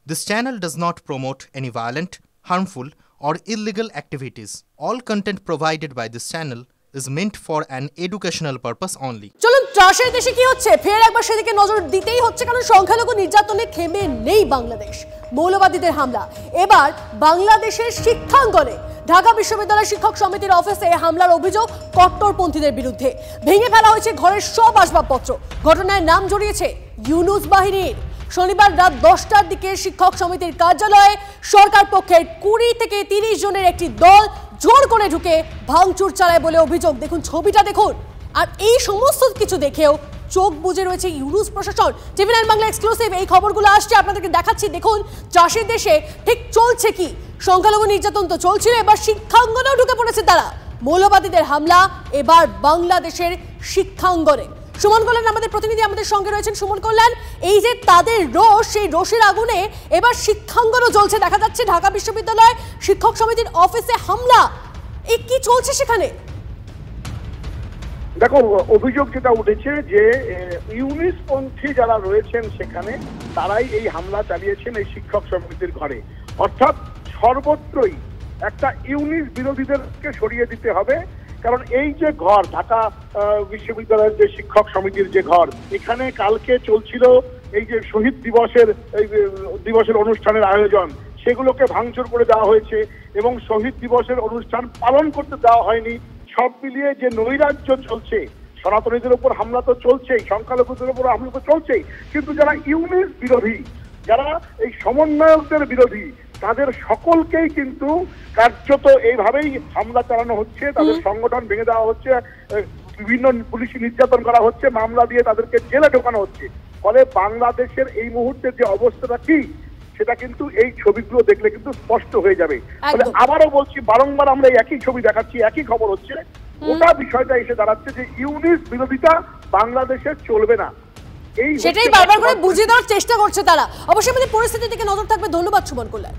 This channel does not promote any violent, harmful, or illegal activities. All content provided by this channel is meant for an educational purpose only. চলুন ত্রাসের দেশে কি হচ্ছে ফের একবার সেদিকে নজর দিতেই হচ্ছে, কারণ সংখ্যালঘু নির্যাতনে থেমে নেই বাংলাদেশ। মৌলবাদীদের হামলা এবার বাংলাদেশের শিক্ষাঙ্গনে। ঢাকা বিশ্ববিদ্যালয় শিক্ষক সমিতির অফিসে হামলার অভিযোগ কট্টরপন্থীদের বিরুদ্ধে। ভেঙে ফেলা হয়েছে ঘরের সব আসবাবপত্র। ঘটনায় নাম জড়িয়েছে ইউনুস বাহিনীর। শনিবার রাত 10টার দিকে শিক্ষক সমিতির কার্যালয়ে সরকার পক্ষের 20 থেকে 30 জনের একটি দল জোর করে ঢুকে ভাঙচুর চালায় বলে অভিযোগ। দেখুন ছবিটা দেখুন। আর এই সমস্ত কিছু দেখেও চোখ বুজে রয়েছে ইউনুস প্রশাসন। টিভি9 বাংলা এক্সক্লুসিভ এই খবরগুলো আসছে, আপনাদেরকে দেখাচ্ছি। দেখুন চাষের দেশে ঠিক চলছে কি। সংখ্যালঘু নির্যাতন তো চলছিল, এবার শিক্ষাঙ্গনেও ঢুকে পড়েছে তারা। মৌলবাদীদের হামলা এবার বাংলাদেশের শিক্ষাঙ্গনে। সুমন কল্যাণ আমাদের প্রতিনিধি আমাদের সঙ্গে রয়েছেন। সুমন কল্যাণ, এই যে তাদের রোষ, সেই রোষের আগুনে এবার শিক্ষাঙ্গনও জ্বলছে। দেখা যাচ্ছে ঢাকা বিশ্ববিদ্যালয় শিক্ষক সমিতির অফিসে হামলা। এই কি চলছে সেখানে? দেখো, অভিযোগ যেটা উঠেছে যে ইউনিসপন্থী যারা রয়েছেন সেখানে তারাই এই হামলা চালিয়েছেন এই শিক্ষক সমিতির ঘরে। অর্থাৎ সর্বত্রই একটা ইউনিস বিরোধীদেরকে সরিয়ে দিতে হবে। কারণ এই যে ঘর, ঢাকা বিশ্ববিদ্যালয়ের যে শিক্ষক সমিতির যে ঘর, এখানে কালকে চলছিল এই যে শহীদ দিবসের অনুষ্ঠানের আয়োজন, সেগুলোকে ভাঙচুর করে দেওয়া হয়েছে এবং শহীদ দিবসের অনুষ্ঠান পালন করতে দেওয়া হয়নি। সব মিলিয়ে যে নৈরাজ্য চলছে, সনাতনীদের উপর হামলা তো চলছেই, সংখ্যালঘুদের উপর হামলা তো চলছেই, কিন্তু যারা ইউনিস বিরোধী, যারা এই সমন্বয়কদের বিরোধী, তাদের সকলকেই কিন্তু কার্যত এইভাবেই হামলা চালানো হচ্ছে। তাদের সংগঠন ভেঙে দেওয়া হচ্ছে, বিভিন্ন পুলিশি নির্যাতন করা হচ্ছে, মামলা দিয়ে তাদেরকে জেলে ঢোকানো হচ্ছে। ফলে বাংলাদেশের এই মুহূর্তে যে অবস্থাটা কি, সেটা কিন্তু এই ছবিগুলো দেখলে কিন্তু স্পষ্ট হয়ে যাবে। ফলে আবারও বলছি, বারংবার আমরা একই ছবি দেখাচ্ছি, একই খবর হচ্ছে। ওটা বিষয়টা এসে দাঁড়াচ্ছে যে ইউনিস বিরোধিতা বাংলাদেশে চলবে না। সেটাই বারবার করে বুঝিয়ে দেওয়ার চেষ্টা করছে তারা। অবশ্যই আমাদের পরিস্থিতির দিকে নজর থাকবে। ধন্যবাদ সুমন কল্যাণ।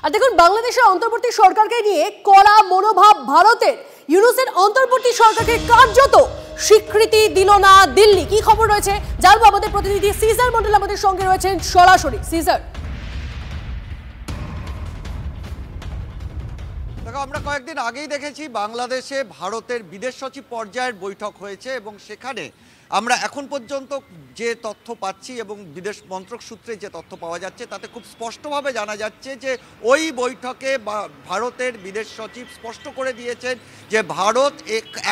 আর দেখুন, বাংলাদেশের অন্তর্বর্তী সরকারকে নিয়ে কড়া মনোভাব ভারতের। ইউনুসের অন্তর্বর্তী সরকারকে কার্যত স্বীকৃতি দিল না দিল্লি। কি খবর রয়েছে জানবো, আমাদের প্রতিনিধি সিজার মন্ডল আমাদের সঙ্গে রয়েছেন সরাসরি। সিজার, দেখো, আমরা কয়েকদিন আগেই দেখেছি বাংলাদেশে ভারতের বিদেশ সচিব পর্যায়ের বৈঠক হয়েছে এবং সেখানে আমরা এখন পর্যন্ত যে তথ্য পাচ্ছি এবং বিদেশ মন্ত্রক সূত্রে যে তথ্য পাওয়া যাচ্ছে তাতে খুব স্পষ্টভাবে জানা যাচ্ছে যে ওই বৈঠকে ভারতের বিদেশ সচিব স্পষ্ট করে দিয়েছেন যে ভারত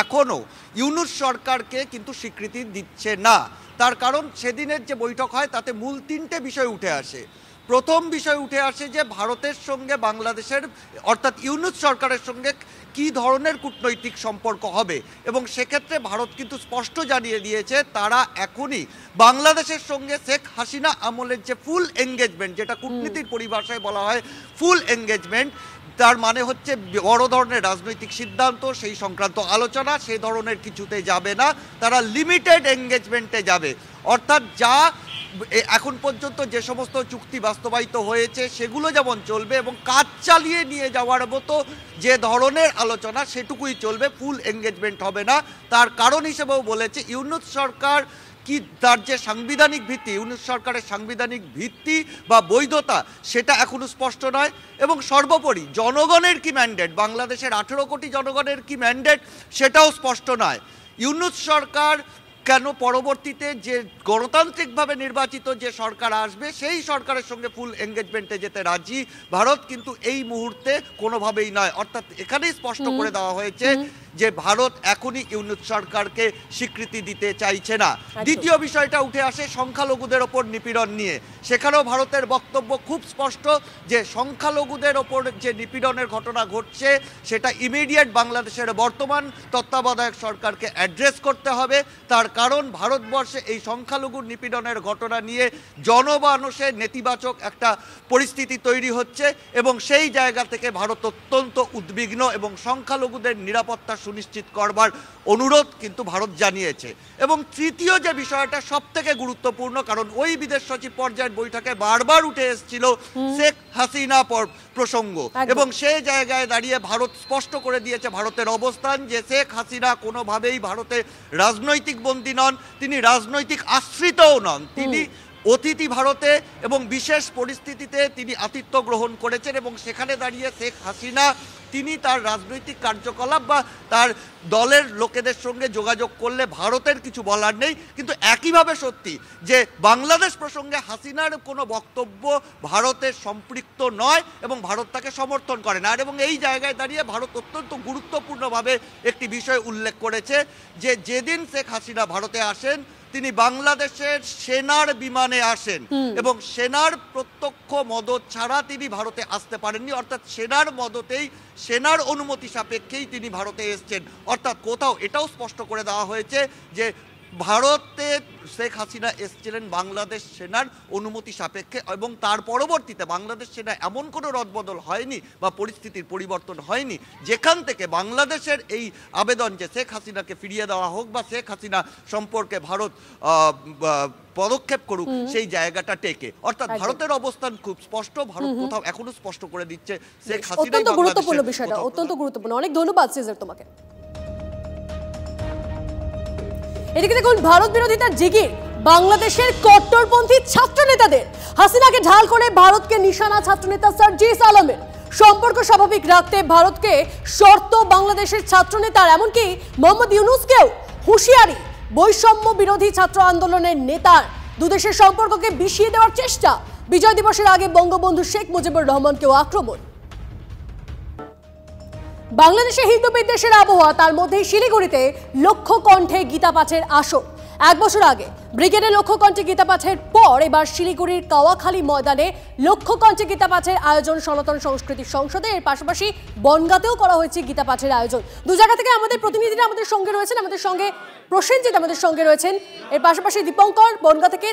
এখনও ইউনুস সরকারকে কিন্তু স্বীকৃতি দিচ্ছে না। তার কারণ সেদিনের যে বৈঠক হয় তাতে মূল 3টে বিষয় উঠে আসে। প্রথম বিষয় উঠে আসে যে ভারতের সঙ্গে বাংলাদেশের অর্থাৎ ইউনুস সরকারের সঙ্গে কি ধরনের কূটনৈতিক সম্পর্ক হবে, এবং সেক্ষেত্রে ভারত কিন্তু স্পষ্ট জানিয়ে দিয়েছে তারা এখনই বাংলাদেশের সঙ্গে শেখ হাসিনা আমলের যে ফুল এঙ্গেজমেন্ট, যেটা কূটনীতির পরিভাষায় বলা হয় ফুল এঙ্গেজমেন্ট, তার মানে হচ্ছে বড় ধরনের রাজনৈতিক সিদ্ধান্ত, সেই সংক্রান্ত আলোচনা, সেই ধরনের কিছুতে যাবে না। তারা লিমিটেড এঙ্গেজমেন্টে যাবে। অর্থাৎ যা এখন পর্যন্ত যে সমস্ত চুক্তি বাস্তবায়িত হয়েছে সেগুলো যেমন চলবে এবং কাজ চালিয়ে নিয়ে যাওয়ার মতো যে ধরনের আলোচনা সেটুকুই চলবে, ফুল এঙ্গেজমেন্ট হবে না। তার কারণ হিসেবেও বলেছে ইউনুস সরকার কি তার যে সাংবিধানিক ভিত্তি, ইউনুস সরকারের সাংবিধানিক ভিত্তি বা বৈধতা সেটা এখনো স্পষ্ট নয়, এবং সর্বোপরি জনগণের কি ম্যান্ডেট, বাংলাদেশের 18 কোটি জনগণের কি ম্যান্ডেট সেটাও স্পষ্ট নয়। ইউনুস সরকার কেন পরবর্তীতে যে গণতান্ত্রিকভাবে নির্বাচিত যে সরকার আসবে সেই সরকারের সঙ্গে ফুল এঙ্গেজমেন্টে যেতে রাজি ভারত কিন্তু এই মুহূর্তে কোনোভাবেই নয়। অর্থাৎ এখানেই স্পষ্ট করে দেওয়া হয়েছে যে ভারত এখনই ইউনুস সরকারকে স্বীকৃতি দিতে চাইছে না। দ্বিতীয় বিষয়টা উঠে আসে সংখ্যালঘুদের ওপর নিপীড়ন নিয়ে। সেখানেও ভারতের বক্তব্য খুব স্পষ্ট যে সংখ্যালঘুদের ওপর যে নিপীড়নের ঘটনা ঘটছে সেটা ইমিডিয়েট বাংলাদেশের বর্তমান তত্ত্বাবধায়ক সরকারকে অ্যাড্রেস করতে হবে। তার কারণ ভারতবর্ষে এই সংখ্যালঘুর নিপীড়নের ঘটনা নিয়ে জনমানসে নেতিবাচক একটা পরিস্থিতি তৈরি হচ্ছে এবং সেই জায়গা থেকে ভারত অত্যন্ত উদ্বিগ্ন এবং সংখ্যালঘুদের নিরাপত্তা সুনিশ্চিত করবার অনুরোধ কিন্তু ভারত জানিয়েছে। এবং তৃতীয় যে বিষয়টা সব থেকে গুরুত্বপূর্ণ, কারণ ওই বিদেশ সচিব পর্যায়ের বৈঠকে বারবার উঠে এসেছিল শেখ হাসিনা প্রসঙ্গ, এবং সেই জায়গায় দাঁড়িয়ে ভারত স্পষ্ট করে দিয়েছে ভারতের অবস্থান যে শেখ হাসিনা কোনোভাবেই ভারতের রাজনৈতিক বন্দী নন, তিনি রাজনৈতিক আশ্রিতও নন, তিনি অতিথি ভারতে এবং বিশেষ পরিস্থিতিতে তিনি আতিথ্য গ্রহণ করেছেন এবং সেখানে দাঁড়িয়ে শেখ হাসিনা তিনি তার রাজনৈতিক কার্যকলাপ বা তার দলের লোকেদের সঙ্গে যোগাযোগ করলে ভারতের কিছু বলার নেই, কিন্তু একইভাবে সত্যি যে বাংলাদেশ প্রসঙ্গে হাসিনার কোনো বক্তব্য ভারতের সম্পৃক্ত নয় এবং ভারত তাকে সমর্থন করে না। আর এবং এই জায়গায় দাঁড়িয়ে ভারত অত্যন্ত গুরুত্বপূর্ণভাবে একটি বিষয় উল্লেখ করেছে যে যেদিন শেখ হাসিনা ভারতে আসেন তিনি বাংলাদেশের সেনার বিমানে আসেন এবং সেনার প্রত্যক্ষ মদত ছাড়া তিনি ভারতে আসতে পারেননি, অর্থাৎ সেনার মদতেই সেনার অনুমতি সাপেক্ষেই তিনি ভারতে এসেছেন। অর্থাৎ কোথাও এটাও স্পষ্ট করে দেওয়া হয়েছে যে ভারতে শেখ হাসিনা এসেছিলেন বাংলাদেশ সেনার অনুমতি সাপেক্ষে এবং তার পরবর্তীতে বাংলাদেশ সেনা এমন কোনো রদবদল হয়নি বা পরিস্থিতির পরিবর্তন হয়নি যেখান থেকে বাংলাদেশের এই আবেদন যে শেখ হাসিনাকে ফিরিয়ে দেওয়া হোক বা শেখ হাসিনা সম্পর্কে ভারত পদক্ষেপ করুক সেই জায়গাটা টেকে। অর্থাৎ ভারতের অবস্থান খুব স্পষ্ট, ভারত কোথাও এখনো স্পষ্ট করে দিচ্ছে শেখ হাসিনা। অত্যন্ত গুরুত্বপূর্ণ বিষয়টা, অত্যন্ত গুরুত্বপূর্ণ। অনেক ধন্যবাদ সিজার তোমাকে। এদিকে দেখুন ভারত বিরোধিতার জিগির বাংলাদেশের কট্টরপন্থী ছাত্র নেতাদের। হাসিনাকে ঢাল করে ভারতকে নিশানা ছাত্রনেতা সার্জিস আলমের। সম্পর্ক স্বাভাবিক রাখতে ভারতকে শর্ত বাংলাদেশের ছাত্রনেতার, এমনকি মোহাম্মদ ইউনূসকেও হুঁশিয়ারি। বৈষম্য বিরোধী ছাত্র আন্দোলনের নেতার দুদেশের সম্পর্ককে বিষিয়ে দেওয়ার চেষ্টা। বিজয় দিবসের আগে বঙ্গবন্ধু শেখ মুজিবুর রহমানকেও আক্রমণ। বাংলাদেশে হিন্দু বিদ্বেষের আবহাওয়া, তার মধ্যেই শিলিগুড়িতে লক্ষ্য কণ্ঠে গীতা পাঠের আসর। 1 বছর আগে ব্রিগেডে লক্ষ্য কণ্ঠে গীতা পাঠের পর এবার শিলিগুড়ির কাওয়াখালী ময়দানে লক্ষ্য কণ্ঠে গীতা পাঠের আয়োজন সনাতন সংস্কৃতি সংসদে। এর পাশাপাশি বনগাঁতেও করা হয়েছে গীতা পাঠের আয়োজন। দু জায়গা থেকে আমাদের প্রতিনিধিরা আমাদের সঙ্গে রয়েছেন। আমাদের সঙ্গে প্রসেনজিৎ আমাদের সঙ্গে রয়েছেন, এর পাশাপাশি দীপঙ্কর বনগাঁ থেকে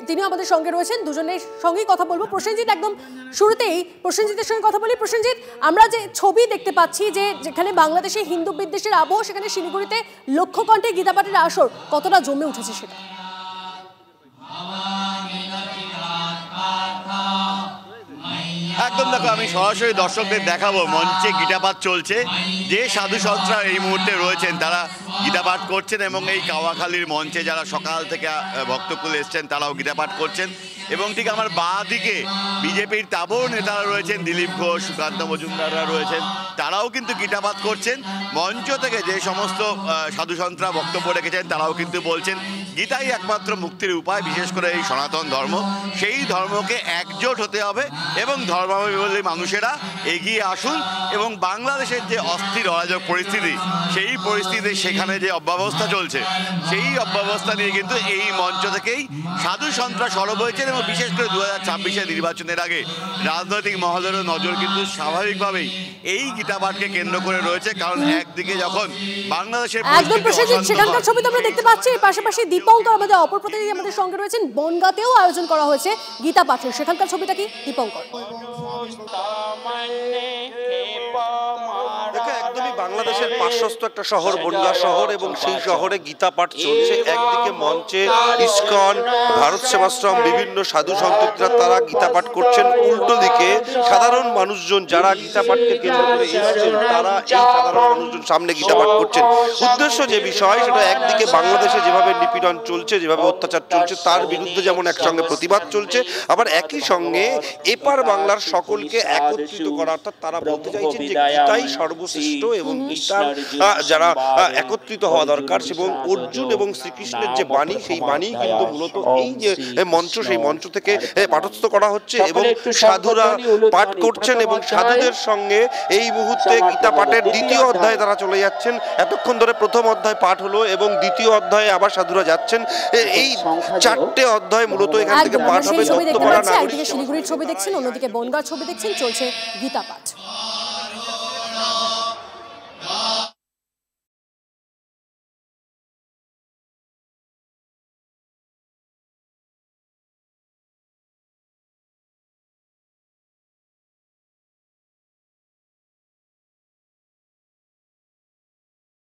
তিনিও আমাদের সঙ্গে রয়েছেন। দুজনের সঙ্গেই কথা বলবো। প্রসেনজিৎ, একদম শুরুতেই প্রসেনজিতের সঙ্গে কথা বলি। প্রসেনজিৎ, আমরা যে ছবি দেখতে পাচ্ছি যে যেখানে বাংলাদেশে হিন্দু বিদ্বেষের আবহ, সেখানে শিলিগুড়িতে লক্ষ্য কণ্ঠে গীতা পাঠের আসর কতটা জমে উঠেছে সেটা? একদম দেখো, আমি সরাসরি দর্শকদের দেখাবো মঞ্চে গীতাপাঠ চলছে। যে সাধু সন্ত্রা এই মুহূর্তে রয়েছেন তারা গীতাপাঠ করছেন এবং এই কাওয়াখালীর মঞ্চে যারা সকাল থেকে ভক্তকুল এসছেন তারাও গীতাপাঠ করছেন। এবং ঠিক আমার বাঁ দিকে বিজেপির তাবড় নেতারা রয়েছেন, দিলীপ ঘোষ, সুকান্ত মজুমদাররা রয়েছেন, তারাও কিন্তু গীতাপাঠ করছেন। মঞ্চ থেকে যে সমস্ত সাধু সন্ত্রা বক্তব্য রেখেছেন তারাও কিন্তু বলছেন গীতাই একমাত্র মুক্তির উপায়, বিশেষ করে এই সনাতন ধর্ম, সেই ধর্মকে একজোট হতে হবে এবং ধর্মাবলম্বী মানুষেরা এগিয়ে আসুন এবং বাংলাদেশের যে অস্থির অরাজক পরিস্থিতি, সেই পরিস্থিতি সেখানে যে অব্যবস্থা চলছে, সেই অব্যবস্থা নিয়ে কিন্তু এই মঞ্চ থেকেই সাধু সন্ত্রা সরব হয়েছেন। এবং বিশেষ করে 2026-এর নির্বাচনের আগে রাজনৈতিক মহলেরও নজর কিন্তু স্বাভাবিকভাবেই এই গীতাপাঠকে কেন্দ্র করে রয়েছে, কারণ একদিকে যখন বাংলাদেশের সেখানকার ছবি আমরা দেখতে পাচ্ছি, পাশাপাশি দীপঙ্কর আমাদের অপর প্রতিনিধি আমাদের সঙ্গে রয়েছেন। বনগাঁতেও আয়োজন করা হয়েছে গীতা পাঠের, সেখানকার ছবিটা কি দীপঙ্কর? একদমই বাংলাদেশের পার্শ্বস্থ একটা শহর বনগাঁ শহর এবং সেই শহরে গীতা পাঠ চলছে। একদিকে মঞ্চে ইসকন, ভারত সেবাশ্রম, বিভিন্ন সাধু সন্তরা তারা গীতা পাঠ করছেন। উল্টো দিকে সাধারণ মানুষজন যারা গীতা পাঠকে কেন্দ্র করে এসেছেন তারা এই সাধারণ মানুষজন সামনে গীতা পাঠ করছেন। উদ্দেশ্য যে বিষয় সেটা একদিকে বাংলাদেশে যেভাবে নিপীড়ন চলছে, যেভাবে অত্যাচার চলছে তার বিরুদ্ধে যেমন একসঙ্গে প্রতিবাদ চলছে, আবার একই সঙ্গে এপার বাংলার সকলকে একত্রিত করা। অর্থাৎ তারা বলতে চাইছেন যে গীতাই সর্বশ্রেষ্ঠ এবং গীতার যারা একত্রিত হওয়া দরকার এবং অর্জুন এবং শ্রীকৃষ্ণের যে বাণী, সেই বাণী কিন্তু মূলত এই যে মঞ্চ, সেই মঞ্চ থেকে পাঠস্থ করা হচ্ছে এবং সাধুরা পাঠ করছেন এবং সাধুদের সঙ্গে এই মুহূর্তে গীতা পাঠের দ্বিতীয় অধ্যায়ে তারা চলে যাচ্ছেন। এতক্ষণ ধরে প্রথম অধ্যায় পাঠ হলো এবং দ্বিতীয় অধ্যায়ে আবার সাধুরা যাচ্ছেন। এই 4টে অধ্যায় মূলত এখান থেকে পাঠ হবে। শিলিগুড়ির ছবি দেখছেন, অন্যদিকে বনগাঁ ছবি দেখছেন, চলছে গীতা পাঠ।